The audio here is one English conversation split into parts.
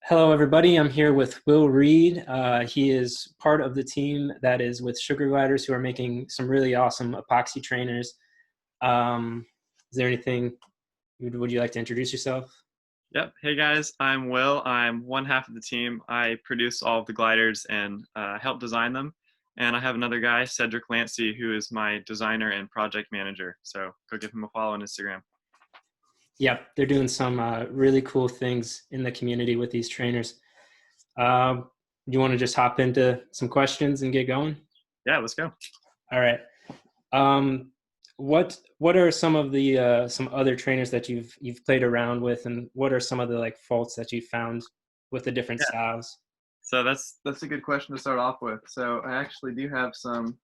Hello, everybody. I'm here with Will Reed. He is part of the team that is with Sgrgliders, who are making some really awesome epoxy trainers. Is there anything, would you like to introduce yourself? Yep. Hey guys, I'm Will. I'm one half of the team. I produce all of the gliders and help design them. And I have another guy, Cedric Lancy, who is my designer and project manager. So go give him a follow on Instagram. Yep, they're doing some really cool things in the community with these trainers. Do you want to just hop into some questions and get going? Yeah, let's go. All right. Um, what are some of the some other trainers that you've played around with, and what are some of the like faults that you found with the different Yeah. styles? So that's a good question to start off with. So I actually do have some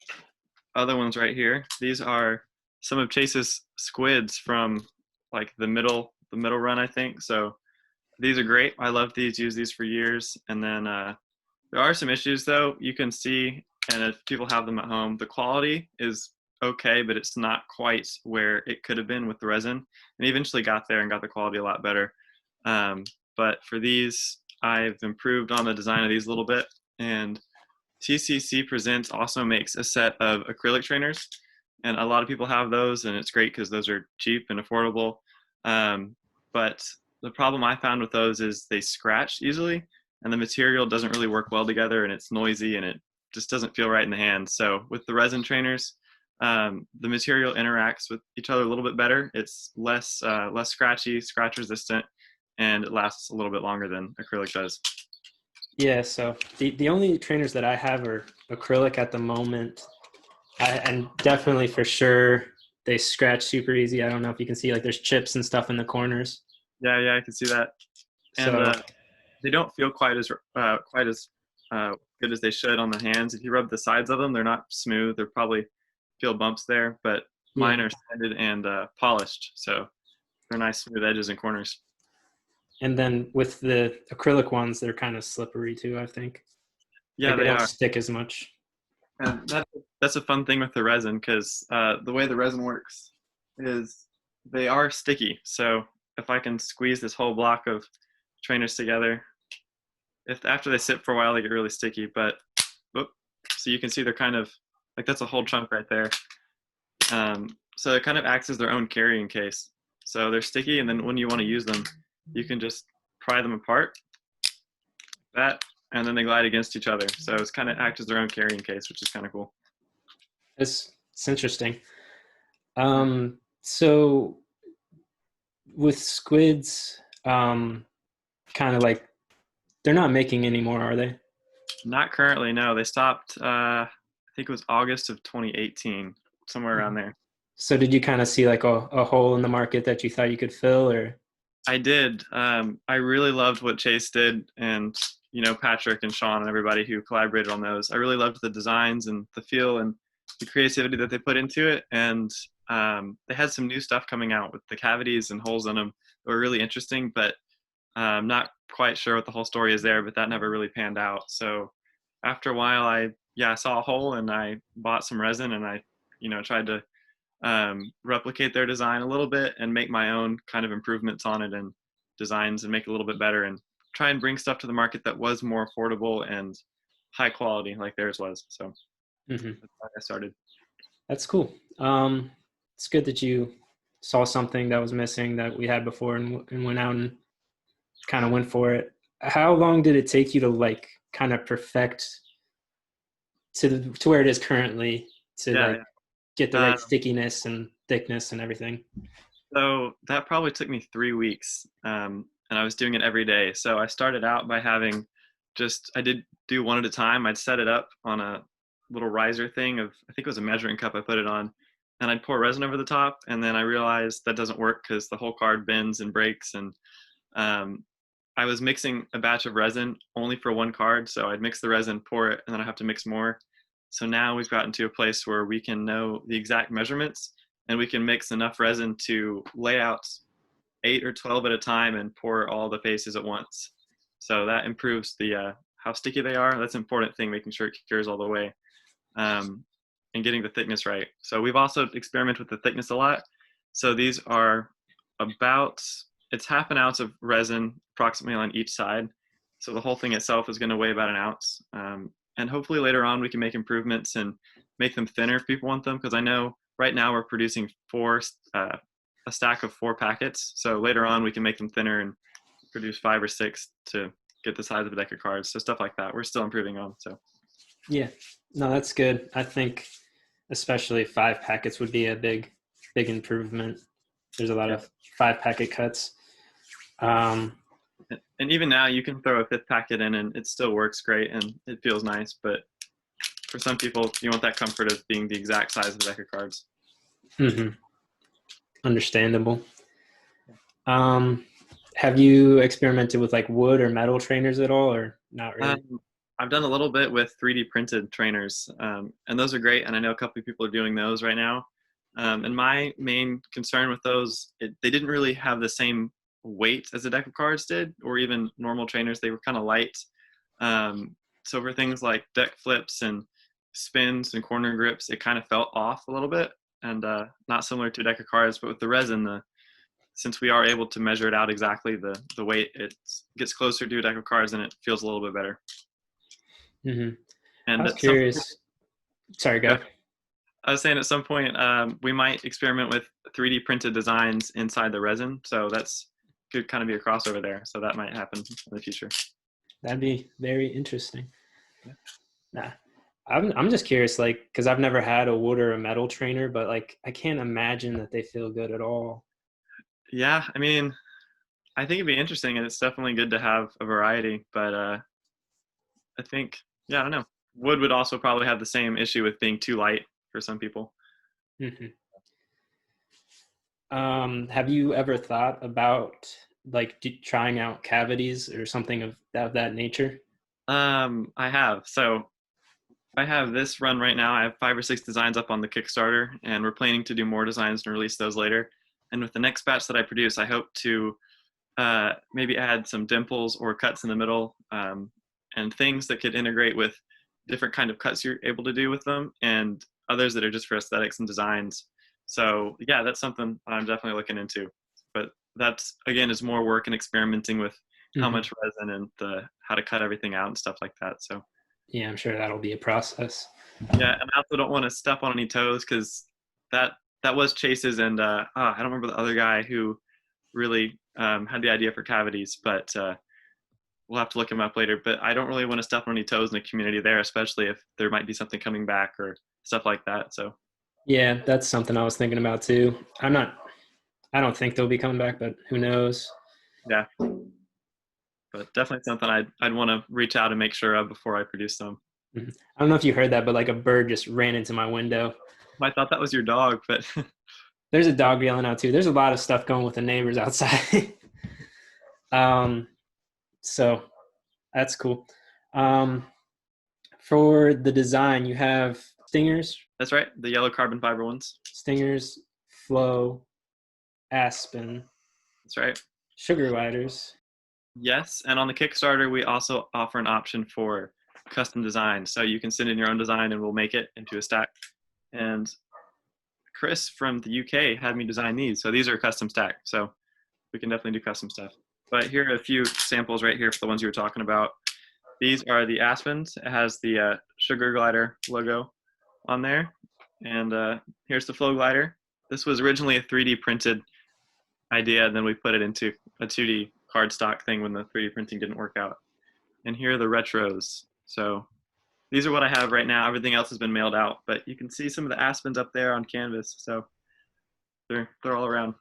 other ones right here. These are some of Chase's squids from like the middle run, I think. So these are great. I love these, use these for years. And then there are some issues though. You can see, and if people have them at home, the quality is okay, but it's not quite where it could have been with the resin. And eventually got there and got the quality a lot better. Um, but for these, I've improved on the design of these a little bit. And TCC Presents also makes a set of acrylic trainers, and a lot of people have those, and it's great because those are cheap and affordable. Um, but the problem I found with those is they scratch easily, and the material doesn't really work well together, and it's noisy, and it just doesn't feel right in the hand. So with the resin trainers, the material interacts with each other a little bit better. It's less scratchy, scratch resistant, and it lasts a little bit longer than acrylic does. Yeah, so the only trainers that I have are acrylic at the moment. And definitely for sure they scratch super easy. I don't know if you can see like there's chips and stuff in the corners. Yeah, I can see that. And So they don't feel quite as good as they should on the hands. If you rub the sides of them, they're not smooth. They're probably feel bumps there, but yeah. mine are sanded and polished, so they're nice smooth edges and corners. And then with the acrylic ones, they're kind of slippery too, I think. Yeah, Like they they don't are, stick as much. and that's a fun thing with the resin because the way the resin works is they are sticky. So if I can squeeze this whole block of trainers together, if after they sit for a while, they get really sticky. But whoop, so you can see they're kind of like that's a whole chunk right there. So it kind of acts as their own carrying case. So they're sticky, and then when you want to use them, you can just pry them apart, that, and then they glide against each other. So it's kind of act as their own carrying case, which is kind of cool. It's interesting. So with squids, kind of like they're not making anymore, are they? Not currently, no. They stopped. I think it was August of 2018, somewhere around there. So did you kind of see like a hole in the market that you thought you could fill, or? I did. I really loved what Chase did, and Patrick and Sean and everybody who collaborated on those. I really loved the designs and the feel and the creativity that they put into it. And they had some new stuff coming out with the cavities and holes in them that were really interesting, but I'm not quite sure what the whole story is there. But that never really panned out. So after a while, I saw a hole and I bought some resin and I tried to replicate their design a little bit and make my own kind of improvements on it and designs and make it a little bit better and try and bring stuff to the market that was more affordable and high quality like theirs was. So Mhm. that's how I started. That's cool. It's good that you saw something that was missing that we had before and went out and kind of went for it. How long did it take you to like kind of perfect to where it is currently to Yeah, like get the yeah. right stickiness and thickness and everything? So that probably took me 3 weeks, and I was doing it every day. So I started out by having I did do one at a time. I'd set it up on a little riser thing of, I think it was a measuring cup I put it on, and I'd pour resin over the top. And then I realized that doesn't work because the whole card bends and breaks. And um, I was mixing a batch of resin only for one card. So I'd mix the resin, pour it, and then I have to mix more. So now we've gotten to a place where we can know the exact measurements and we can mix enough resin to lay out 8 or 12 at a time and pour all the faces at once. So that improves the how sticky they are. That's an important thing, making sure it cures all the way, um, and getting the thickness right. So we've also experimented with the thickness a lot. So these are about, it's half an ounce of resin approximately on each side. So the whole thing itself is going to weigh about an ounce. And hopefully later on we can make improvements and make them thinner if people want them. Because I know right now we're producing a stack of 4 packets. So later on we can make them thinner and produce 5 or 6 to get the size of a deck of cards. So stuff like that we're still improving on. So Yeah, no, that's good. I think especially 5 packets would be a big improvement. There's a lot yeah. of 5-packet cuts. And even now you can throw a 5th packet in and it still works great and it feels nice. But for some people, you want that comfort of being the exact size of the deck of cards. Mm-hmm. Understandable. Have you experimented with like wood or metal trainers at all, or not really? I've done a little bit with 3D printed trainers, and those are great. And I know a couple of people are doing those right now. And my main concern with those, they didn't really have the same weight as a deck of cards did, or even normal trainers. They were kind of light. So for things like deck flips and spins and corner grips, it kind of felt off a little bit, and not similar to a deck of cards. But with the resin, since we are able to measure it out exactly, the weight, it gets closer to a deck of cards and it feels a little bit better. Mm-hmm. I And was at some point, curious. Sorry, go. I was saying at some point we might experiment with 3D printed designs inside the resin. So that's could kind of be a crossover there. So that might happen in the future. That'd be very interesting. Yeah. Nah, I'm just curious, like, because I've never had a wood or a metal trainer, but like, I can't imagine that they feel good at all. Yeah, I mean, I think it'd be interesting, and it's definitely good to have a variety. But I think, yeah, I don't know. Wood would also probably have the same issue with being too light for some people. Mm-hmm. Have you ever thought about like trying out cavities or something of that nature? I have. So I have this run right now. I have 5 or 6 designs up on the Kickstarter, and we're planning to do more designs and release those later. And with the next batch that I produce, I hope to maybe add some dimples or cuts in the middle, and things that could integrate with different kind of cuts you're able to do with them, and others that are just for aesthetics and designs. So yeah, that's something I'm definitely looking into. But that's again is more work and experimenting with how Mm-hmm. much resin and how to cut everything out and stuff like that. So Yeah, I'm sure that'll be a process. yeah, and I also don't want to step on any toes because that that was Chase's, and I don't remember the other guy who really had the idea for cavities, but we'll have to look him up later. But I don't really want to step on any toes in the community there, especially if there might be something coming back or stuff like that. So Yeah, that's something I was thinking about too. I don't think they'll be coming back, but who knows? yeah, but definitely something I'd want to reach out and make sure of before I produce them. Mhm. I don't know if you heard that, but like a bird just ran into my window. I thought that was your dog, but There's a dog yelling out too. There's a lot of stuff going with the neighbors outside. um, so that's cool. Um, for the design, you have stingers, that's right, the yellow carbon fiber ones. flow, aspen, That's right. Sgrgliders. Yes, and on the Kickstarter, we also offer an option for custom design. So you can send in your own design and we'll make it into a stack. And Chris from the UK had me design these. So these are custom stack. So we can definitely do custom stuff. But here are a few samples right here for the ones you were talking about. These are the Aspens. It has the Sgrglider logo on there. And here's the Flow Glider. This was originally a 3D printed idea, and then we put it into a 2D cardstock thing when the 3D printing didn't work out. And here are the retros. So these are what I have right now. Everything else has been mailed out, but you can see some of the Aspens up there on canvas. So they're all around.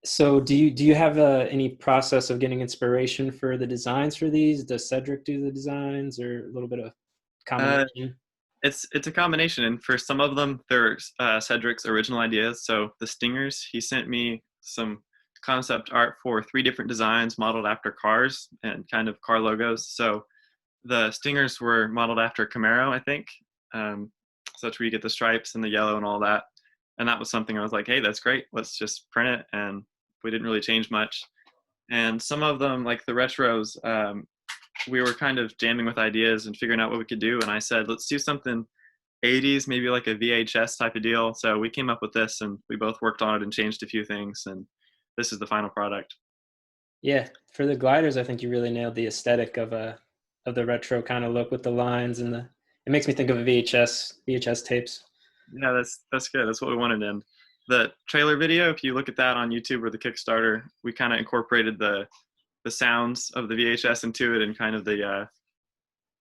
So do you have any process of getting inspiration for the designs for these? Does Cedric do the designs, or a little bit of Uh, combination? it's a combination, and for some of them, they're Cedric's original ideas. So the stingers, he sent me some concept art for 3 different designs modeled after cars and kind of car logos. So the stingers were modeled after Camaro, I think. So that's where you get the stripes and the yellow and all that. And that was something I was like, hey, that's great. Let's just print it. And we didn't really change much. And some of them, like the retros, we were kind of jamming with ideas and figuring out what we could do. And I said, let's do something 80s, maybe like a VHS type of deal. So we came up with this and we both worked on it and changed a few things. And this is the final product. Yeah, for the gliders, I think you really nailed the aesthetic of the retro kind of look with the lines and the. It makes me think of VHS tapes. Yeah, that's good. That's what we wanted. And the trailer video, if you look at that on YouTube or the Kickstarter, we kind of incorporated the sounds of the VHS into it and kind of the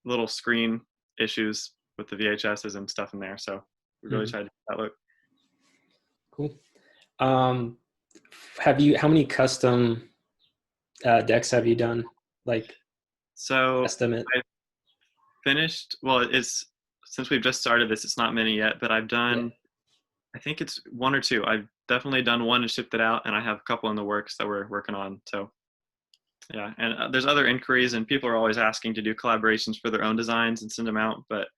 little screen issues with the VHSs and stuff in there. So we really tried to get that look. Cool. Um, how many custom decks have you done? Like So estimate? I finished. Well, it's since we've just started this, it's not many yet, but I've Yeah. done. I think it's one or two. I've definitely done one and shipped it out, and I have a couple in the works that we're working on. So yeah, and there's other inquiries, and people are always asking to do collaborations for their own designs and send them out. But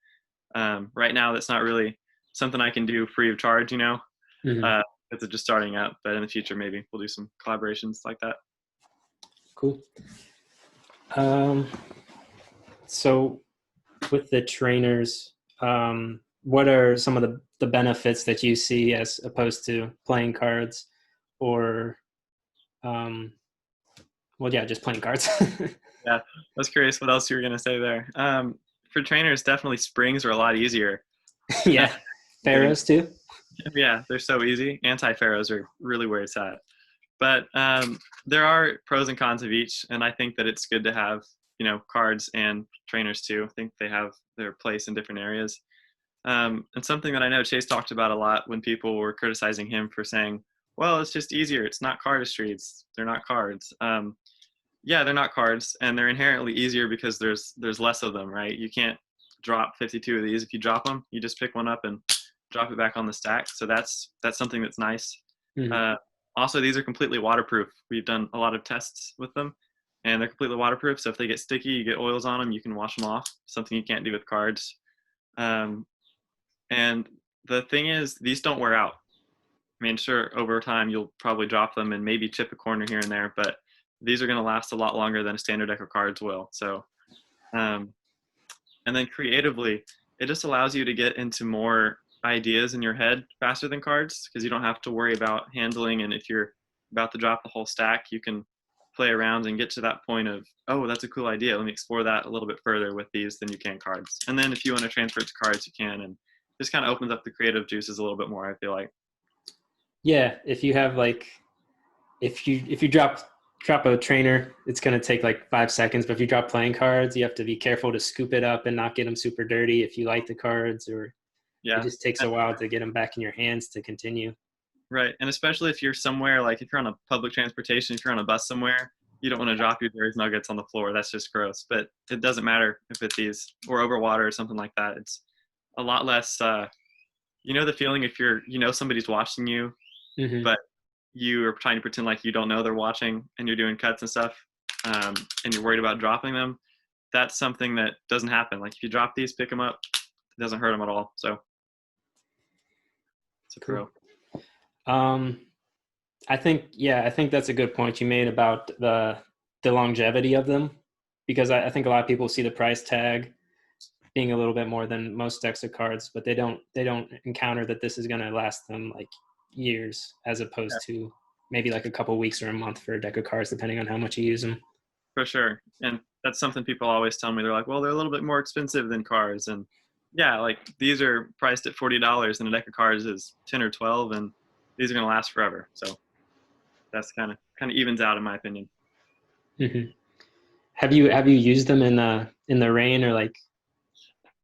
right now, that's not really something I can do free of charge. Mm-hmm. It's just starting out. But in the future, maybe we'll do some collaborations like that. Cool. Um, so with the trainers, what are some of the benefits that you see as opposed to playing cards or, well, yeah, just playing cards? Yeah, I was curious what else you were gonna say there. For trainers, definitely springs are a lot easier. Yeah. Getting Pharaohs too? Yeah, they're so easy. Anti-pharaohs are really where it's at. But there are pros and cons of each, and I think that it's good to have cards and trainers too. I think they have their place in different areas. And something that I know Chase talked about a lot when people were criticizing him for saying, "Well, it's just easier. It's not cardistry. They're not cards." Yeah, they're not cards, and they're inherently easier because there's less of them, right? You can't drop 52 of these. If you drop them, you just pick one up and drop it back on the stack. So that's something that's nice. Mm-hmm. Uh, Also, these are completely waterproof. We've done a lot of tests with them, and they're completely waterproof. So if they get sticky, you get oils on them, you can wash them off. Something you can't do with cards. Um, and the thing is, these don't wear out. I mean, sure, over time you'll probably drop them and maybe chip a corner here and there, but these are going to last a lot longer than a standard deck of cards will. So, um, and then creatively, it just allows you to get into more ideas in your head faster than cards because you don't have to worry about handling. And if you're about to drop the whole stack, you can play around and get to that point of, oh, that's a cool idea. Let me explore that a little bit further with these than you can cards. And then if you want to transfer it to cards, you can. And just kind of opens up the creative juices a little bit more, I feel like. Yeah, if you have like if you drop a trainer, it's going to take like 5 seconds. But if you drop playing cards, you have to be careful to scoop it up and not get them super dirty if you like the cards, or it Yeah. just takes a while to get them back in your hands to continue. Right. And especially if you're somewhere, like if you're on a public transportation, if you're on a bus somewhere, you don't want to drop your dairy nuggets on the floor. That's just gross. But it doesn't matter if it's these or over water or something like that. It's a lot less, the feeling if somebody's watching you, Mm-hmm. but you are trying to pretend like you don't know they're watching and you're doing cuts and stuff, and you're worried about dropping them. That's something that doesn't happen. Like if you drop these, pick them up, it doesn't hurt them at all. So it's a Cool. pro. I think that's a good point you made about the longevity of them, because I think a lot of people see the price tag being a little bit more than most decks of cards, but they don't encounter that this is going to last them like years, as opposed to maybe like a couple weeks or a month for a deck of cards, depending on how much you use them. For sure. And that's something people always tell me. They're like, well, they're a little bit more expensive than cards. And yeah, like these are priced at $40 and a deck of cards is 10 or 12 and these are going to last forever. So that's kind of evens out in my opinion. Mm-hmm. Have you used them in the rain or like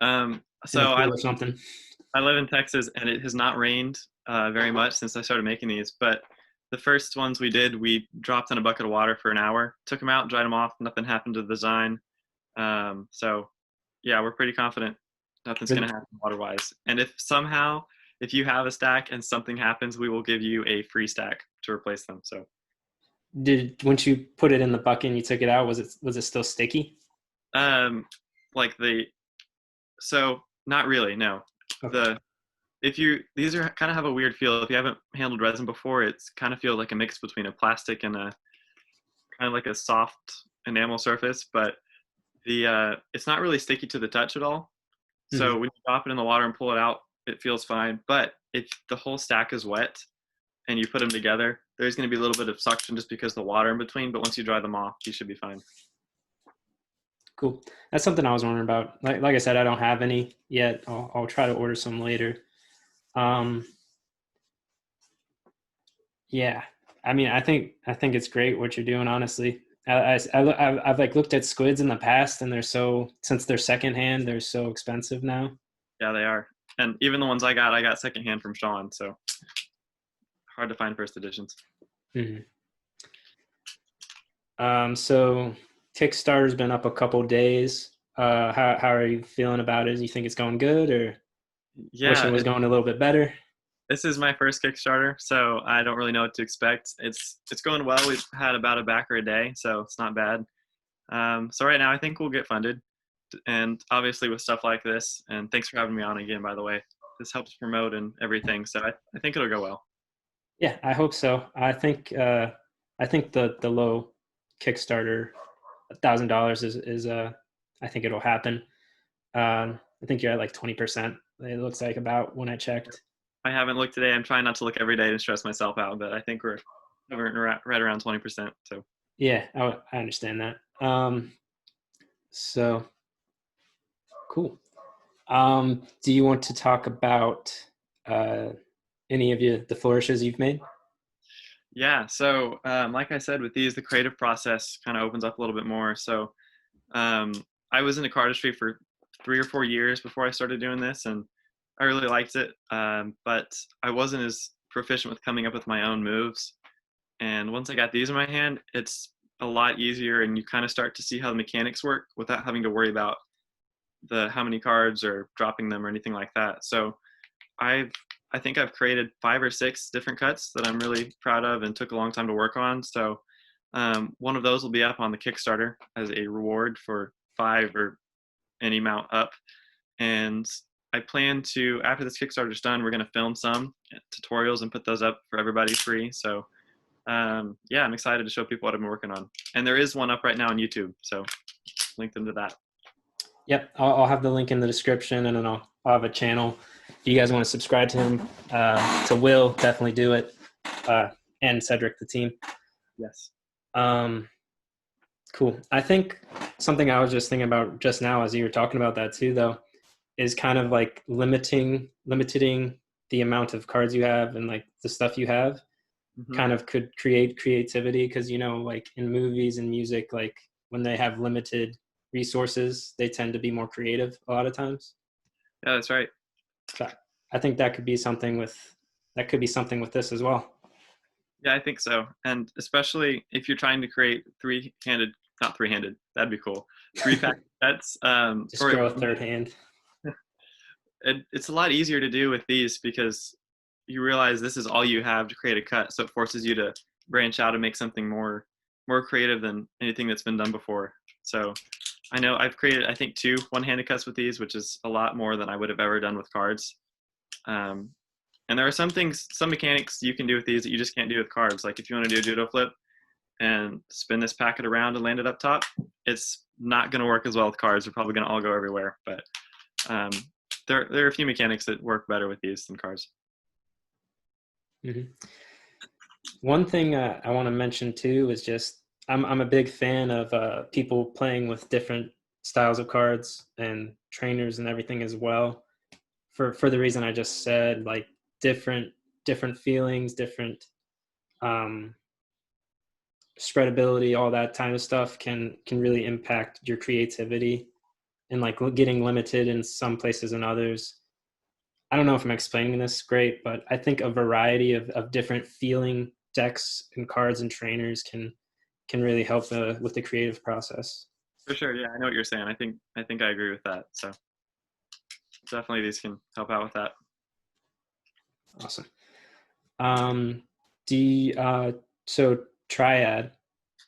in a So pool or something? I live in Texas and it has not rained very much since I started making these, but the first ones we did, we dropped in a bucket of water for an hour, took them out, dried them off. Nothing happened to the design. So yeah, we're pretty confident nothing's going to happen water-wise. And if you have a stack and something happens, we will give you a free stack to replace them. So Once you put it in the bucket and you took it out, was it still sticky? um, like so not really, no. Okay. These are kind of have a weird feel. If you haven't handled resin before, it's kind of feels like a mix between a plastic and a kind of like a soft enamel surface, but it's not really sticky to the touch at all. So Mm-hmm. when you drop it in the water and pull it out, it feels fine. But if the whole stack is wet and you put them together, there's going to be a little bit of suction just because of the water in between. But once you dry them off, you should be fine. Cool. That's something I was wondering about. Like I said, I don't have any yet. I'll try to order some later. Yeah. I mean, I think it's great what you're doing, honestly. I've like looked at squids in the past, and since they're secondhand, they're so expensive now. Yeah, they are. And even the ones I got secondhand from Sean, so hard to find first editions. Mm-hmm. So Kickstarter's been up a couple days. How are you feeling about it? Do you think it's going good, or wish it Yeah, was going a little bit better? this is my first Kickstarter, so I don't really know what to expect. It's going well. We've had about a backer a day, so it's not bad. So right now, I think we'll get funded, and obviously with stuff like this. And thanks for having me on again, by the way. This helps promote and everything, so I think it'll go well. Yeah, I hope so. I think the low Kickstarter $1,000 is I think it'll happen. I think you're at like 20%. It looks like about when I checked. I haven't looked today. I'm trying not to look every day to stress myself out, but I think we're right around 20%. So Yeah, I understand that. So cool. Do you want to talk about any of the flourishes you've made? yeah. So like I said, with these, the creative process kind of opens up a little bit more. So um, I was into cardistry for 3 or 4 years before I started doing this, and I really liked it. But I wasn't as proficient with coming up with my own moves. And once I got these in my hand, it's a lot easier, and you kind of start to see how the mechanics work without having to worry about how many cards or dropping them or anything like that. So I think I've created 5 or 6 different cuts that I'm really proud of and took a long time to work on. So one of those will be up on the Kickstarter as a reward for 5 or any amount up. And I plan to, after this Kickstarter's done, we're going to film some tutorials and put those up for everybody free. So yeah, I'm excited to show people what I've been working on. And there is one up right now on YouTube, so link them to that. Yep, I'll have the link in the description, and then I'll have a channel. If you guys want to subscribe to him, to Will, definitely do it. And Cedric, the team. Yes. Cool. I think something I was just thinking about just now as you were talking about that too, though, is kind of like limiting the amount of cards you have and like the stuff you have kind of could create creativity. Because, like in movies and music, like when they have limited resources, they tend to be more creative a lot of times. Yeah, that's right. So I think that could be something with this as well. Yeah, I think so. And especially if you're trying to create not three-handed, that'd be cool. 3-pack sets. Just grow a third hand. It's a lot easier to do with these because you realize this is all you have to create a cut. So it forces you to branch out and make something more creative than anything that's been done before. So I know I've created, I think, 2 one-handed cuts with these, which is a lot more than I would have ever done with cards. And there are some mechanics you can do with these that you just can't do with cards. Like if you want to do a judo flip and spin this packet around and land it up top, it's not going to work as well with cards. They're probably going to all go everywhere. But there are a few mechanics that work better with these than cards. Mm-hmm. One thing I want to mention too is just I'm a big fan of people playing with different styles of cards and trainers and everything as well. For the reason I just said, like different feelings, different spreadability, all that kind of stuff can really impact your creativity, and like getting limited in some places and others. I don't know if I'm explaining this great, but I think a variety of different feeling decks and cards and trainers can really help with the creative process. For sure, yeah, I know what you're saying. I think I agree with that. So definitely these can help out with that. Awesome. So Triad,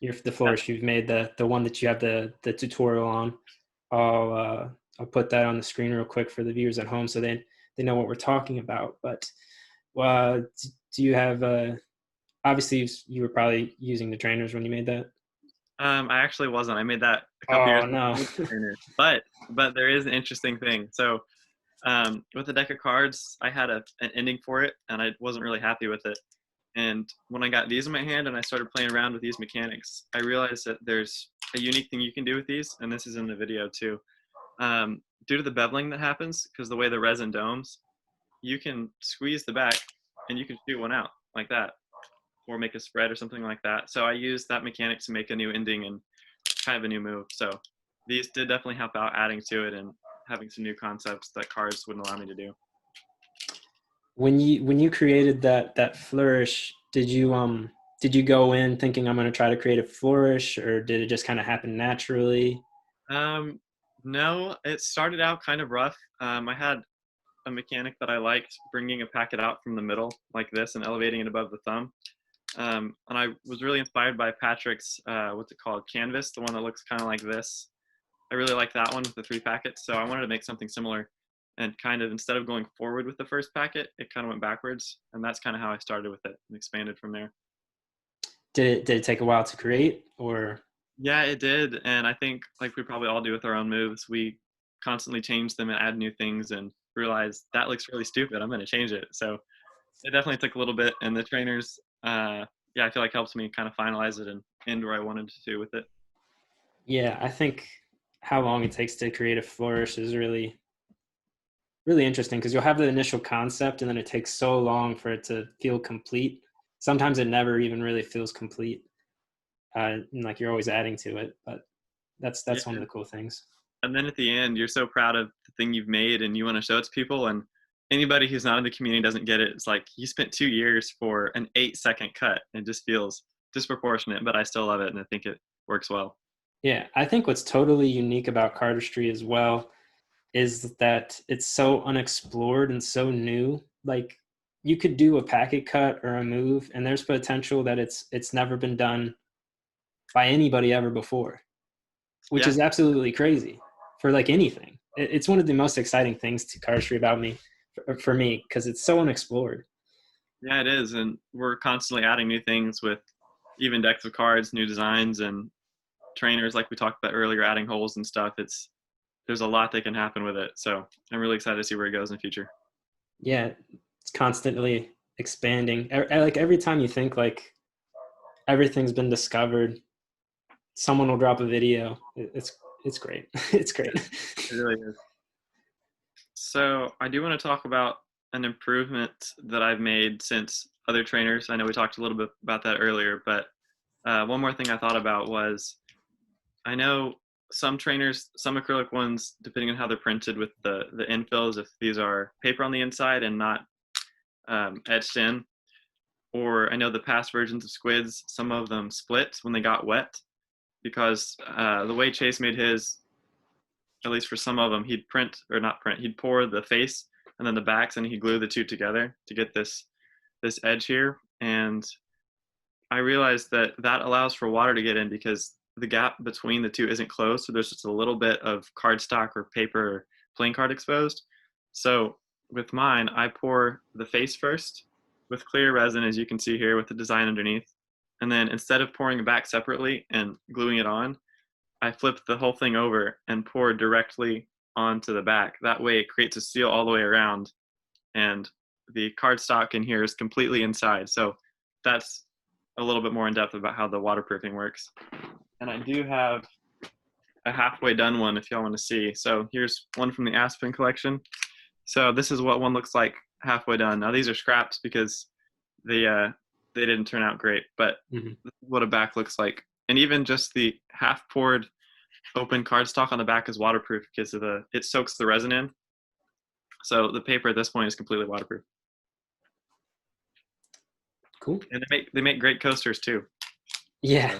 the flourish you've made, the one that you have the tutorial on. I'll put that on the screen real quick for the viewers at home so they know what we're talking about. But do you have obviously you were probably using the trainers when you made that? I actually wasn't. I made that a couple years ago. No. But there is an interesting thing. So with the deck of cards, I had an ending for it, and I wasn't really happy with it. And when I got these in my hand and I started playing around with these mechanics, I realized that there's a unique thing you can do with these, and this is in the video too. Due to the beveling that happens, because the way the resin domes, you can squeeze the back and you can shoot one out like that, or make a spread or something like that. So I used that mechanic to make a new ending and kind of a new move. So these did definitely help out adding to it and having some new concepts that cards wouldn't allow me to do. When you created that flourish, did you go in thinking I'm going to try to create a flourish, or did it just kind of happen naturally? Um, no, it started out kind of rough. I had a mechanic that I liked, bringing a packet out from the middle like this and elevating it above the thumb. And I was really inspired by Patrick's, what's it called, canvas, the one that looks kind of like this. I really like that one with the 3 packets, so I wanted to make something similar. And kind of, instead of going forward with the first packet, it kind of went backwards, and that's kind of how I started with it and expanded from there. Did it take a while to create, or? Yeah, it did, and I think, like we probably all do with our own moves, we constantly change them and add new things and realize that looks really stupid, I'm going to change it. So it definitely took a little bit, and the trainers, yeah, I feel like helped me kind of finalize it and end where I wanted to with it. Yeah, I think how long it takes to create a flourish is really interesting, because you'll have the initial concept and then it takes so long for it to feel complete. Sometimes it never even really feels complete. And like you're always adding to it, but Yeah, that's one of the cool things. and then at the end, you're so proud of the thing you've made, and you want to show it to people. And anybody who's not in the community doesn't get it. It's like you spent 2 years for an 8-second cut. It just feels disproportionate, but I still love it, and I think it works well. Yeah, I think what's totally unique about Cardistry as well is that it's so unexplored and so new. Like you could do a packet cut or a move, and there's potential that it's never been done by anybody ever before, which Yeah, is absolutely crazy for like anything. It's one of the most exciting things to Cardistry about me, for me, because it's so unexplored. yeah, it is, and we're constantly adding new things with even decks of cards, new designs, and trainers like we talked about earlier, adding holes and stuff. There's a lot that can happen with it. So I'm really excited to see where it goes in the future. Yeah, it's constantly expanding. Like every time you think like everything's been discovered, someone will drop a video. It's great. It's great. It really is. So I do want to talk about an improvement that I've made since other trainers. I know we talked a little bit about that earlier, but one more thing I thought about was, I know some trainers, some acrylic ones, depending on how they're printed with the infills, if these are paper on the inside and not etched in, or I know the past versions of squids, some of them split when they got wet, because the way Chase made his, at least for some of them, he'd print, or not print, he'd pour the face and then the backs, and he'd glue the two together to get this edge here. And I realized that that allows for water to get in, because the gap between the two isn't closed, so there's just a little bit of cardstock or paper or playing card exposed. So with mine, I pour the face first with clear resin, as you can see here with the design underneath, and then instead of pouring it back separately and gluing it on, I flip the whole thing over and pour directly onto the back. That way it creates a seal all the way around, and the cardstock in here is completely inside. So that's a little bit more in depth about how the waterproofing works. And I do have a halfway done one if y'all want to see. So here's one from the Aspen collection. So this is what one looks like halfway done. Now these are scraps because they didn't turn out great, but Mm-hmm. this is what a back looks like. And even just the half poured open cardstock on the back is waterproof because of it soaks the resin in. So the paper at this point is completely waterproof. Cool. And they make great coasters too. Yeah,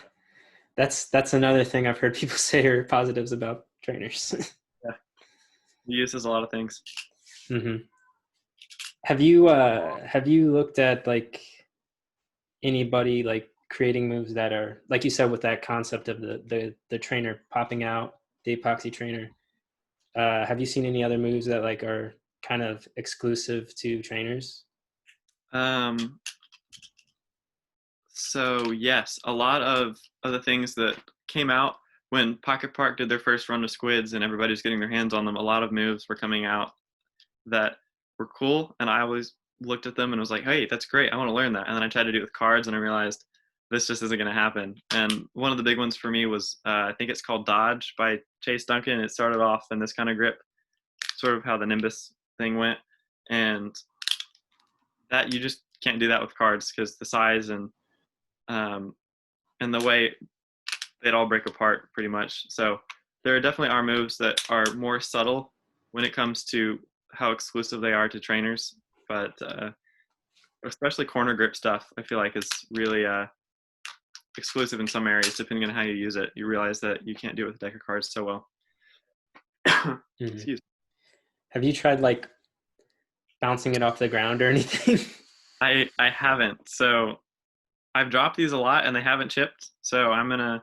So, that's another thing I've heard people say are positives about trainers. yeah, it uses a lot of things. Mm-hmm. Have you looked at like anybody like creating moves that are, like you said, with that concept of the trainer popping out, the epoxy trainer? Have you seen any other moves that like are kind of exclusive to trainers? Um, so yes, a lot of the things that came out when Pocket Park did their first run of squids and everybody's getting their hands on them, a lot of moves were coming out that were cool, and I always looked at them and was like, hey, that's great, I want to learn that. And then I tried to do it with cards, and I realized this just isn't going to happen. And one of the big ones for me was I think it's called Dodge by Chase Duncan. It started off in this kind of grip, sort of how the Nimbus thing went, and that you just can't do that with cards because the size and the way they'd all break apart pretty much. So there definitely are moves that are more subtle when it comes to how exclusive they are to trainers, but especially corner grip stuff, I feel like is really exclusive in some areas. Depending on how you use it, you realize that you can't do it with a deck of cards so well. Excuse me. Have you tried like bouncing it off the ground or anything? I haven't. So I've dropped these a lot and they haven't chipped. So I'm gonna,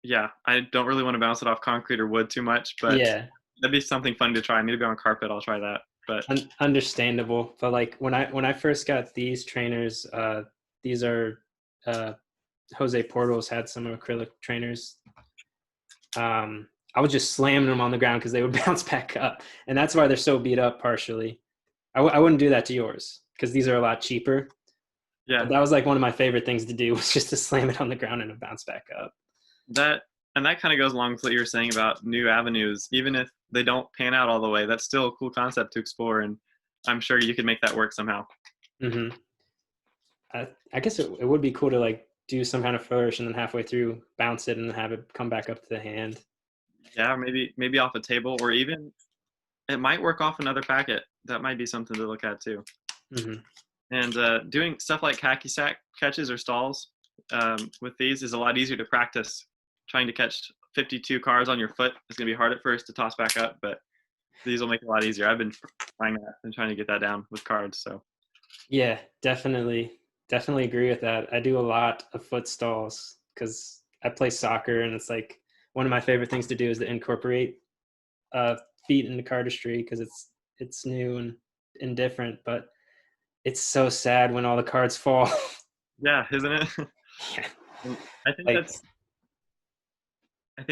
yeah, I don't really want to bounce it off concrete or wood too much, but Yeah, that'd be something fun to try. Maybe on carpet, I'll try that. But understandable. But like when I first got these trainers, these are Jose Portals had some acrylic trainers. I was just slamming them on the ground because they would bounce back up, and that's why they're so beat up partially. I wouldn't do that to yours because these are a lot cheaper. yeah, But that was like one of my favorite things to do was just to slam it on the ground and it bounce back up. that kind of goes along with what you were saying about new avenues. Even if they don't pan out all the way, that's still a cool concept to explore, and I'm sure you could make that work somehow. Mm-hmm. I guess it would be cool to like do some kind of flourish and then halfway through bounce it and have it come back up to the hand. Yeah, maybe off a table, or even it might work off another packet. That might be something to look at too. Mm-hmm. And doing stuff like hacky sack catches or stalls with these is a lot easier to practice. Trying to catch 52 cards on your foot is going to be hard at first to toss back up, but these will make it a lot easier. I've been trying that and trying to get that down with cards. So Yeah, definitely agree with that. I do a lot of foot stalls because I play soccer, and it's like one of my favorite things to do is to incorporate feet into cardistry because it's new and different. But it's so sad when all the cards fall. yeah, isn't it? Yeah, I think like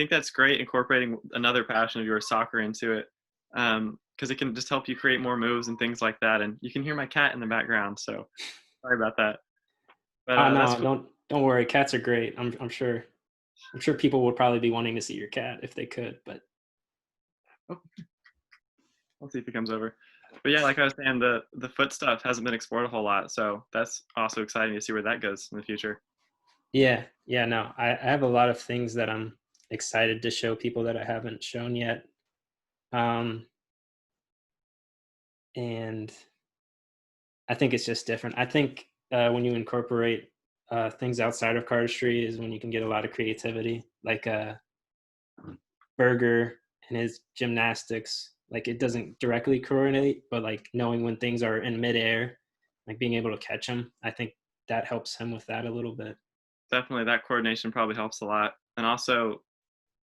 that's great, incorporating another passion of yours, soccer, into it, because it can just help you create more moves and things like that. And you can hear my cat in the background, so sorry about that. But oh that's no, cool. don't worry. Cats are great. I'm sure people would probably be wanting to see your cat if they could, but Oh, I'll see if he comes over. But yeah, like I was saying, the foot stuff hasn't been explored a whole lot, so that's also exciting to see where that goes in the future. yeah, no, I have a lot of things that I'm excited to show people that I haven't shown yet. Um, and I think it's just different. I think when you incorporate things outside of cardistry is when you can get a lot of creativity, like Berger and his gymnastics. Like it doesn't directly coordinate, but like knowing when things are in midair, like being able to catch them, I think that helps him with that a little bit. Definitely, that coordination probably helps a lot, and also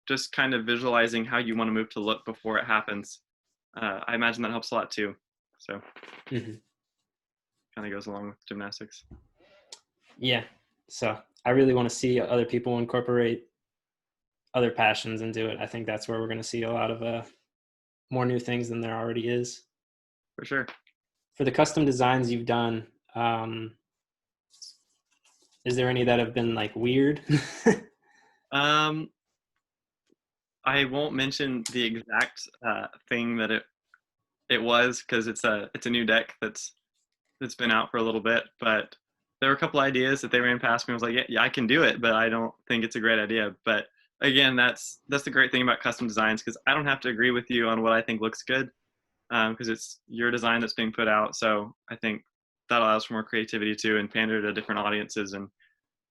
just kind of visualizing how you want to move to look before it happens. I imagine that helps a lot too. So Mm-hmm. kind of goes along with gymnastics. Yeah. So I really want to see other people incorporate other passions into it. I think that's where we're going to see a lot of more new things than there already is. For sure. For the custom designs you've done, is there any that have been like weird? Um, I won't mention the exact thing that it was, because it's a new deck that's been out for a little bit. But there were a couple ideas that they ran past me. I was like, yeah, I can do it, but I don't think it's a great idea. But again, that's the great thing about custom designs, because I don't have to agree with you on what I think looks good, because it's your design that's being put out. So I think that allows for more creativity too, and pander to different audiences and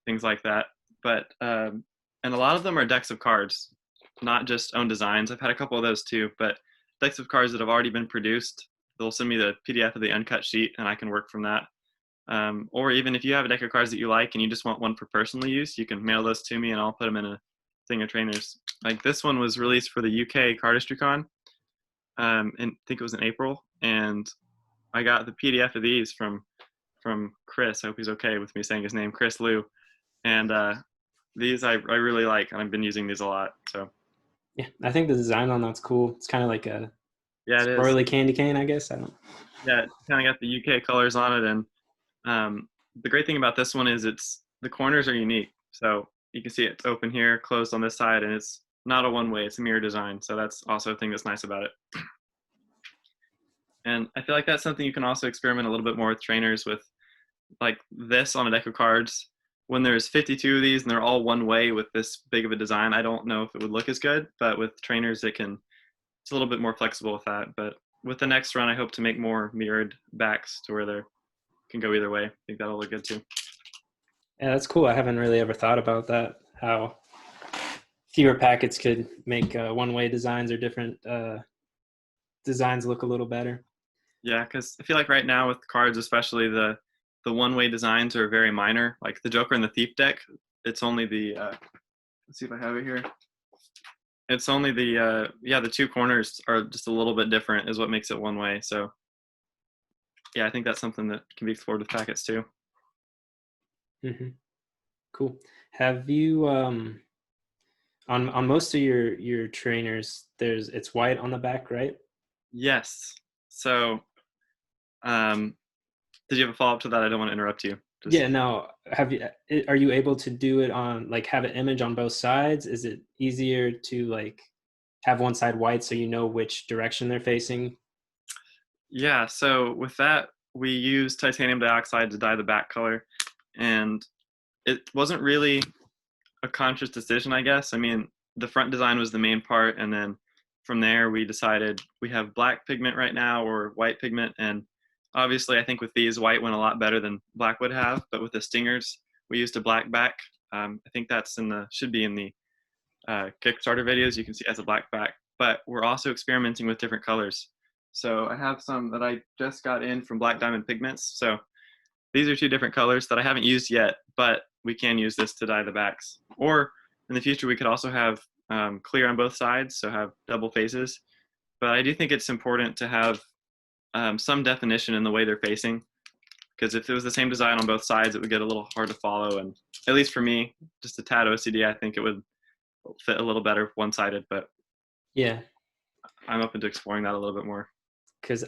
things like that. But and a lot of them are decks of cards, not just own designs. I've had a couple of those too, but decks of cards that have already been produced. They'll send me the PDF of the uncut sheet, and I can work from that. Or even if you have a deck of cards that you like and you just want one for personal use, you can mail those to me, and I'll put them in a thing of trainers. Like this one was released for the UK Cardistry Con, and I think it was in April, and I got the PDF of these from Chris. I hope he's okay with me saying his name, Chris Liu. And these I really like, and I've been using these a lot. So Yeah, I think the design on that's cool. It's kind of like a yeah, it is. squirrely candy cane, I guess. I don't. Yeah, it's kind of got the UK colors on it, and the great thing about this one is the corners are unique. So you can see it's open here, closed on this side, and it's not a one-way, it's a mirror design. So that's also a thing that's nice about it. And I feel like that's something you can also experiment a little bit more with trainers with, like this on a deck of cards. When there's 52 of these and they're all one way with this big of a design, I don't know if it would look as good, but with trainers it's a little bit more flexible with that. But with the next run, I hope to make more mirrored backs to where they can go either way. I think that'll look good too. Yeah, that's cool. I haven't really ever thought about that, how fewer packets could make one-way designs or different designs look a little better. Yeah, because I feel like right now with cards, especially the one-way designs are very minor. Like the Joker and the Thief deck, it's only the let's see if I have it here. It's only the two corners are just a little bit different is what makes it one way. So yeah, I think that's something that can be explored with packets too. Mm-hmm. Cool. Have you on most of your trainers, it's white on the back, right? Yes. So did you have a follow-up to that? I don't want to interrupt you. Yeah, no. Are you able to do it on, like, have an image on both sides? Is it easier to like have one side white so you know which direction they're facing? Yeah, so with that, we used titanium dioxide to dye the back color, and it wasn't really a conscious decision, I guess. I mean, the front design was the main part, and then from there we decided we have black pigment right now or white pigment, and obviously I think with these white went a lot better than black would have, but with the stingers we used a black back. I think that's should be in the Kickstarter videos. You can see it as a black back, but we're also experimenting with different colors. So I have some that I just got in from Black Diamond Pigments. So these are two different colors that I haven't used yet, but we can use this to dye the backs. Or in the future, we could also have clear on both sides, so have double faces. But I do think it's important to have some definition in the way they're facing, because if it was the same design on both sides, it would get a little hard to follow. And at least for me, just a tad OCD, I think it would fit a little better one-sided, but Yeah, I'm open to exploring that a little bit more. because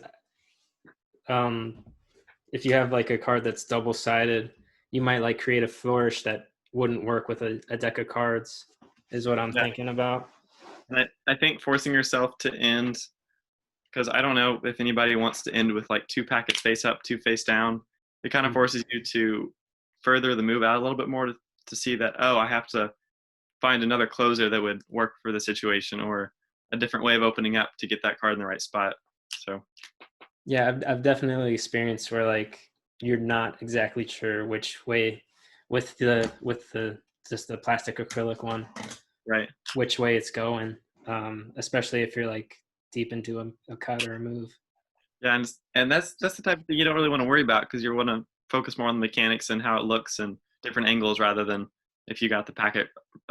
if you have like a card that's double-sided, you might like create a flourish that wouldn't work with a deck of cards, is what I'm thinking about. And I think forcing yourself to end, because I don't know if anybody wants to end with like two packets face up, two face down. It kind of forces you to further the move out a little bit more to see that, oh, I have to find another closer that would work for the situation, or a different way of opening up to get that card in the right spot. So Yeah, I've definitely experienced where like you're not exactly sure which way with the just the plastic acrylic one, right. which way it's going, especially if you're like deep into a cut or a move. Yeah, and that's the type of thing you don't really want to worry about, because you want to focus more on the mechanics and how it looks and different angles rather than if you got the packet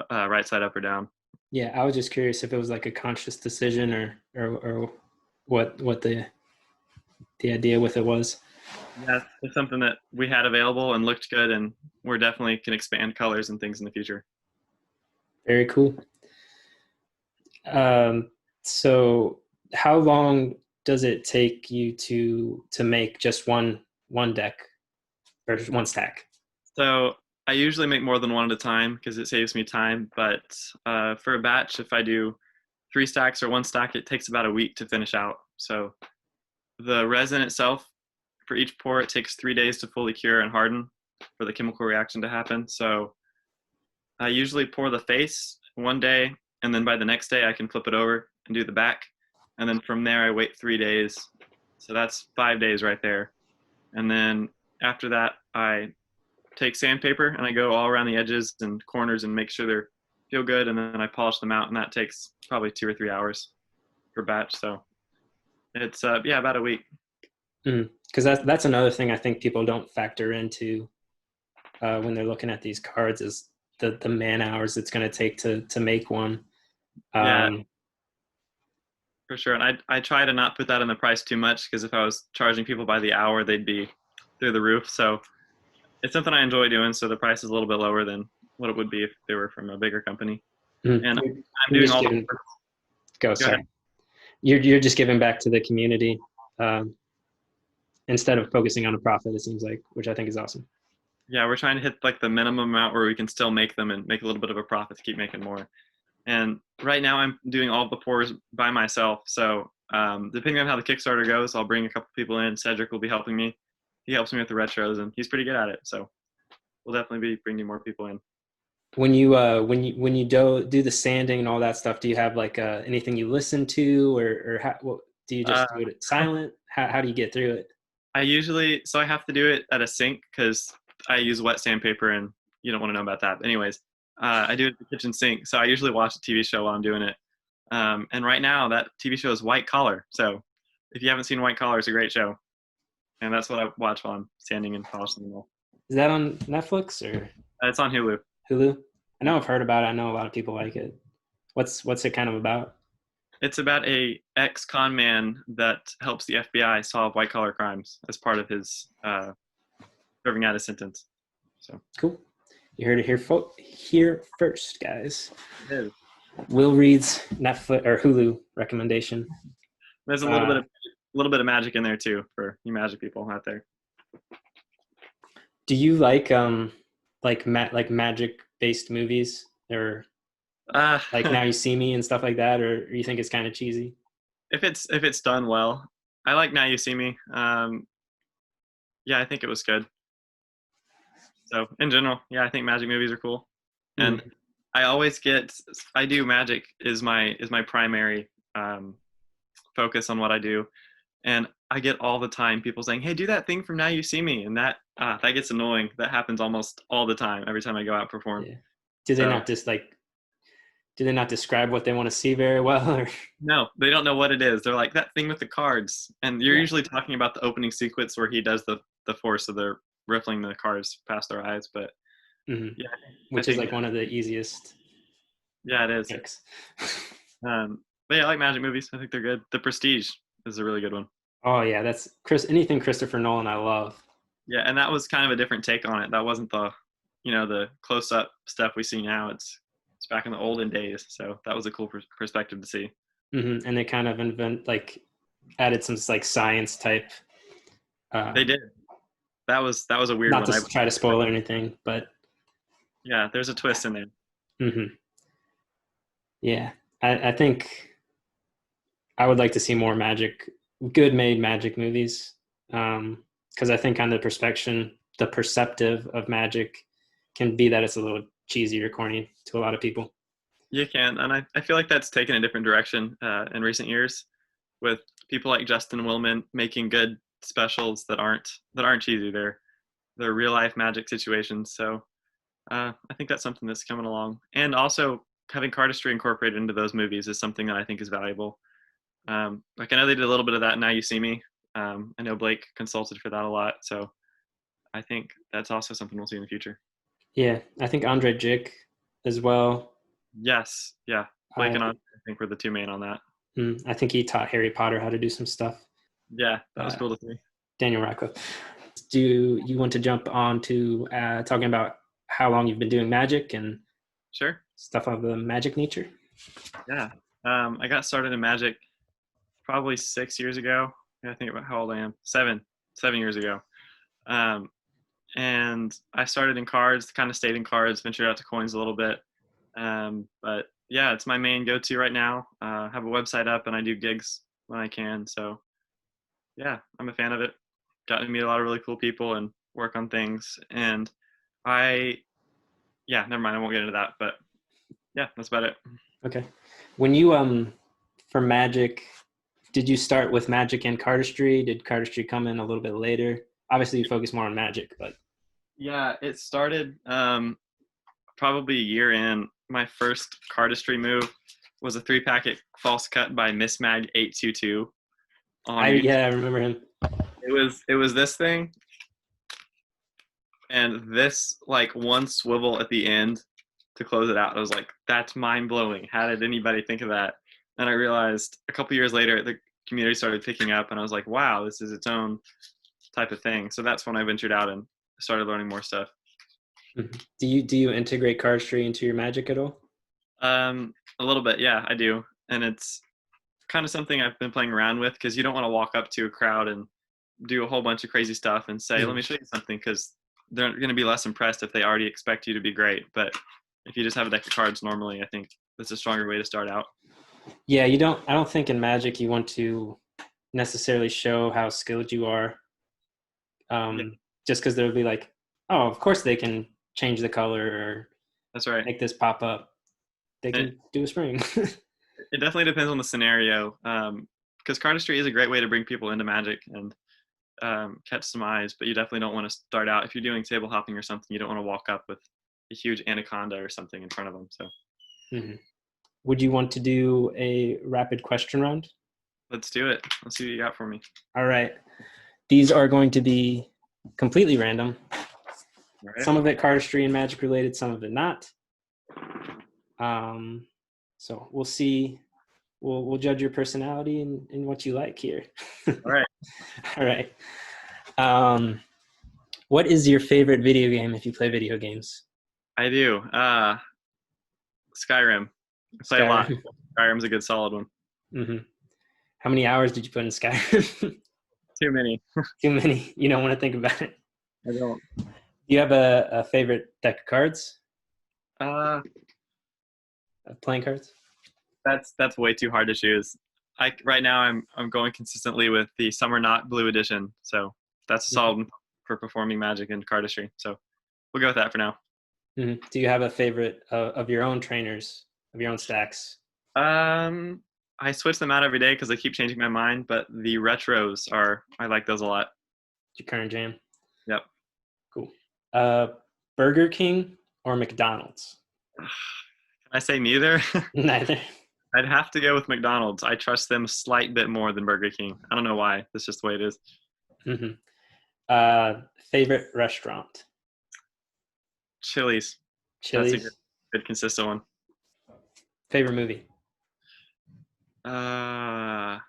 right side up or down. Yeah, I was just curious if it was like a conscious decision or what the idea with it was. Yeah, it's something that we had available and looked good, and we're definitely can expand colors and things in the future. Very cool. So how long does it take you to make just one deck or one stack? So I usually make more than one at a time because it saves me time. But for a batch, if I do 3 stacks or 1 stack, it takes about a week to finish out. So the resin itself, for each pour, it takes 3 days to fully cure and harden for the chemical reaction to happen. So I usually pour the face one day, and then by the next day I can flip it over and do the back. And then from there I wait 3 days. So that's 5 days right there. And then after that I take sandpaper and I go all around the edges and corners and make sure they feel good, and then I polish them out, and that takes probably 2 or 3 hours per batch. So it's about a week. Because that's another thing I think people don't factor into when they're looking at these cards is the man hours it's going to take to make one. Yeah, for sure. And I try to not put that in the price too much, because if I was charging people by the hour, they'd be through the roof. So it's something I enjoy doing, so the price is a little bit lower than what it would be if they were from a bigger company. And I'm doing all the work. Go, sorry. You're just giving back to the community. instead of focusing on a profit, it seems like, which I think is awesome. Yeah, we're trying to hit like the minimum amount where we can still make them and make a little bit of a profit to keep making more. And right now I'm doing all the pours by myself. So depending on how the Kickstarter goes, I'll bring a couple people in. Cedric will be helping me. He helps me with the retros, and he's pretty good at it. So we'll definitely be bringing more people in. When you do the sanding and all that stuff, do you have like anything you listen to, or do you Uh, just do it silent? How do you get through it? I have to do it at a sink because I use wet sandpaper, and you don't want to know about that. But anyways, I do it at the kitchen sink. So I usually watch a TV show while I'm doing it. And right now, that TV show is White Collar. So if you haven't seen White Collar, it's a great show. And that's what I watch while I'm sanding and polishing them all. Is that on Netflix or It's on Hulu. Hulu? I know I've heard about it. I know a lot of people like it. What's it kind of about? It's about a ex-con man that helps the FBI solve white-collar crimes as part of his serving out his sentence. So Cool. You heard it here first, guys. it is. Will Reed's Netflix or Hulu recommendation. There's a little bit of magic in there too for you magic people out there. Do you like magic based movies, or like Now You See Me and stuff like that, or you think it's kind of cheesy? If it's done well, I like Now You See Me. Yeah, I think it was good. So in general, yeah, I think magic movies are cool, and I do magic is my primary focus on what I do, and I get all the time people saying, "Hey, do that thing from Now You See Me," and that gets annoying. That happens almost all the time every time I go out and perform. Yeah. Do they not describe what they want to see very well? Or? No, they don't know what it is. They're like, that thing with the cards, and you're usually talking about the opening sequence where he does the force of the riffling the cards past their eyes. But yeah, which is like one of the easiest. Yeah, it is. Tricks. But yeah, I like magic movies. I think they're good. The Prestige is a really good one. Oh yeah, that's anything Christopher Nolan I love. Yeah, and that was kind of a different take on it. That wasn't the the close-up stuff we see now. It's back in the olden days, so that was a cool perspective to see. Mm-hmm. And they kind of added some like science type. They did. That was a weird not one. To try to spoil anything, but yeah, there's a twist in there. Mm-hmm. Yeah, I think I would like to see more good made magic movies, because I think on the perceptive of magic can be that it's a little cheesy or corny to a lot of people. You can, and I feel like that's taken a different direction in recent years, with people like Justin Willman making good specials that aren't cheesy. They're real life magic situations. So I think that's something that's coming along, and also having cardistry incorporated into those movies is something that I think is valuable. Like I know they did a little bit of that in Now You See Me. I know Blake consulted for that a lot, so I think that's also something we'll see in the future. Yeah, I think Andre Jick as well. Yes, yeah. Blake and Andre, I think, were the two main on that. I think he taught Harry Potter how to do some stuff. Yeah, that was cool to see. Daniel Radcliffe. Do you want to jump on to talking about how long you've been doing magic and sure stuff of the magic nature? Yeah, I got started in magic probably 6 years ago. I think about how old I am. 7 years ago. And I started in cards, kind of stayed in cards, ventured out to coins a little bit. But yeah, it's my main go-to right now. I have a website up and I do gigs when I can. So yeah, I'm a fan of it. Got to meet a lot of really cool people and work on things. And never mind. I won't get into that, but yeah, that's about it. Okay. When you, for magic, did you start with magic and cardistry? Did cardistry come in a little bit later? Obviously you focus more on magic, but. Yeah, it started probably a year in. My first cardistry move was a 3-packet false cut by Miss Mag 822. I remember him. It was this thing, and this like one swivel at the end to close it out. I was like, that's mind blowing. How did anybody think of that? And I realized a couple years later, the community started picking up, and I was like, wow, this is its own type of thing. So that's when I ventured out and started learning more stuff. Mm-hmm. Do you integrate cardistry into your magic at all? A little bit, yeah, I do. And it's kind of something I've been playing around with, because you don't want to walk up to a crowd and do a whole bunch of crazy stuff and say, let me show you something, because they're going to be less impressed if they already expect you to be great. But if you just have a deck of cards normally, I think that's a stronger way to start out. Yeah, I don't think in Magic you want to necessarily show how skilled you are. Just because they'll be like, oh, of course they can change the color or That's right. make this pop up. They can do a spring. It definitely depends on the scenario, because Cardistry is a great way to bring people into Magic and catch some eyes, but you definitely don't want to start out. If you're doing table hopping or something, you don't want to walk up with a huge anaconda or something in front of them. So, Would you want to do a rapid question round? let's do it. Let's see what you got for me. All right. These are going to be completely random. Right. Some of it Cardistry and Magic related, some of it not. So we'll see. We'll judge your personality and what you like here. All right. All right. What is your favorite video game if you play video games? I do. Skyrim. I play a lot. Skyrim's a good solid one. Mm-hmm. How many hours did you put in Skyrim? Too many. Too many. You don't want to think about it. I don't. Do you have a favorite deck of cards? Playing cards? That's way too hard to choose. Right now I'm going consistently with the Summer Knot Blue Edition, so that's a solid for performing Magic and Cardistry. So we'll go with that for now. Do you have a favorite of your own trainers, of your own stacks? I switch them out every day because I keep changing my mind, but the retros I like those a lot. Your current jam? Yep. Cool. Burger King or McDonald's? Can I say neither? Neither. I'd have to go with McDonald's. I trust them a slight bit more than Burger King. I don't know why. That's just the way it is. Favorite restaurant? Chili's. Chili's. That's a good consistent one. Favorite movie? Oh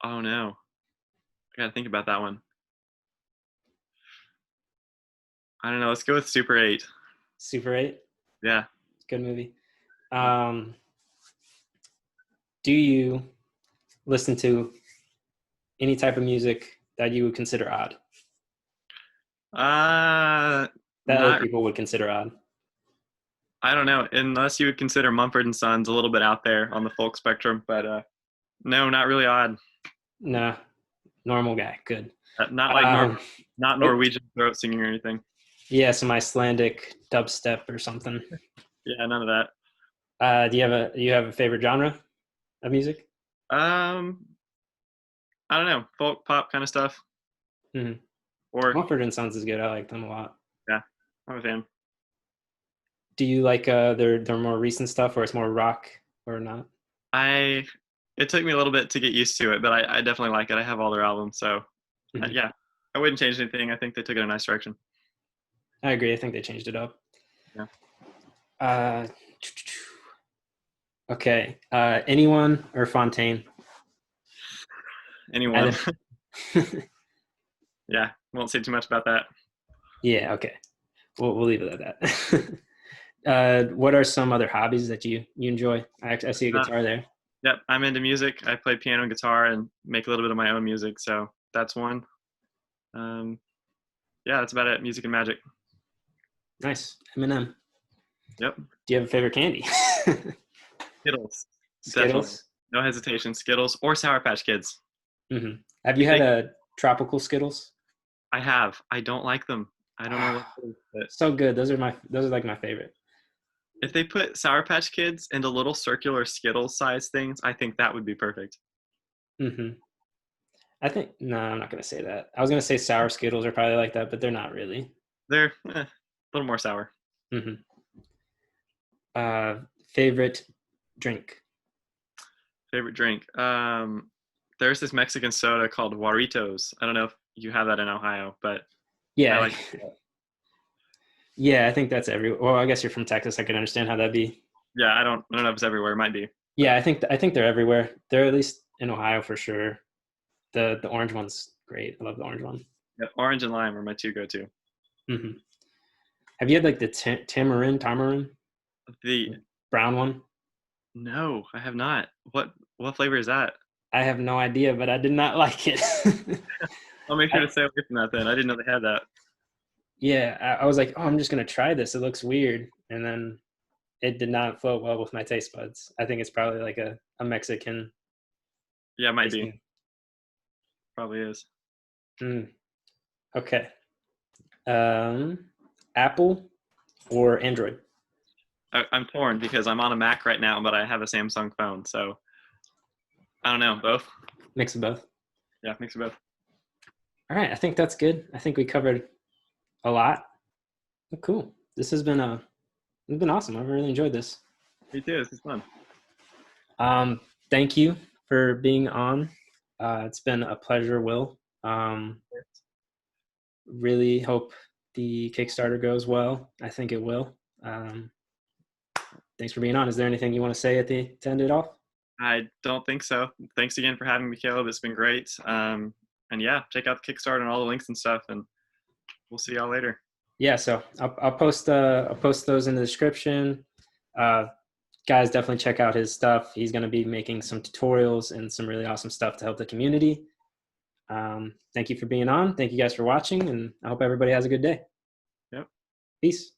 no. I gotta think about that one. I don't know. Let's go with Super 8. Super 8? Yeah. Good movie. Do you listen to any type of music that you would consider odd? That other people would consider odd? I don't know, unless you would consider Mumford & Sons a little bit out there on the folk spectrum, but no, not really odd. Nah, normal guy. Good. Not like not Norwegian throat singing or anything. Yeah, some Icelandic dubstep or something. Yeah, none of that. Do you have a favorite genre of music? I don't know, folk pop kind of stuff. Or Mumford & Sons is good. I like them a lot. Yeah, I'm a fan. Do you like their more recent stuff, or it's more rock or not? It took me a little bit to get used to it, but I definitely like it. I have all their albums, so yeah, I wouldn't change anything. I think they took it in a nice direction. I agree. I think they changed it up. Yeah. Okay. Anyone or Fontaine? Anyone. Yeah, won't say too much about that. Yeah. Okay. We'll leave it at that. What are some other hobbies that you enjoy? I see a guitar there. Yep, I'm into music. I play piano and guitar and make a little bit of my own music, so that's one. Yeah, that's about it. Music and magic. Nice. M&M. Yep. Do you have a favorite candy? Skittles. Skittles? Definitely. No hesitation. Skittles or Sour Patch Kids. Have you had a tropical Skittles? I have. I don't like them. I don't know what it is, but so good. Those are like my favorite. If they put Sour Patch Kids into little circular Skittles size things, I think that would be perfect. I think no, I'm not gonna say that. I was gonna say sour Skittles are probably like that, but they're not really. They're a little more sour. Favorite drink? Favorite drink? There's this Mexican soda called Guaritos. I don't know if you have that in Ohio, but yeah, I like it. Yeah, I think that's everywhere. Well, I guess you're from Texas. I can understand how that'd be. Yeah, I don't know if it's everywhere. It might be. Yeah, I think they're everywhere. They're at least in Ohio for sure. The orange one's great. I love the orange one. Yeah, orange and lime are my two go-to. Have you had like the tamarind? The brown one? No, I have not. What flavor is that? I have no idea, but I did not like it. I'll make sure to stay away from that then. I didn't know they had that. Yeah, I was like, oh, I'm just gonna try this. It looks weird, and then it did not float well with my taste buds. I think it's probably like a Mexican Yeah, it might be. tasting. Probably is. Okay. Apple or Android? I'm torn because I'm on a Mac right now, but I have a Samsung phone. So I don't know. Both? Mix of both. Yeah, mix of both. All right, I think that's good. I think we covered a lot. Oh, cool. It's been awesome. I've really enjoyed this. Me too. This is fun. Thank you for being on. It's been a pleasure, Will. Really hope the Kickstarter goes well. I think it will. Thanks for being on. Is there anything you want to say to end it off? I don't think so. Thanks again for having me, Caleb. It's been great. And yeah, check out the Kickstarter and all the links and stuff, and we'll see y'all later. Yeah, so I'll post those in the description. Guys, definitely check out his stuff. He's going to be making some tutorials and some really awesome stuff to help the community. Thank you for being on. Thank you guys for watching, and I hope everybody has a good day. Yep. Peace.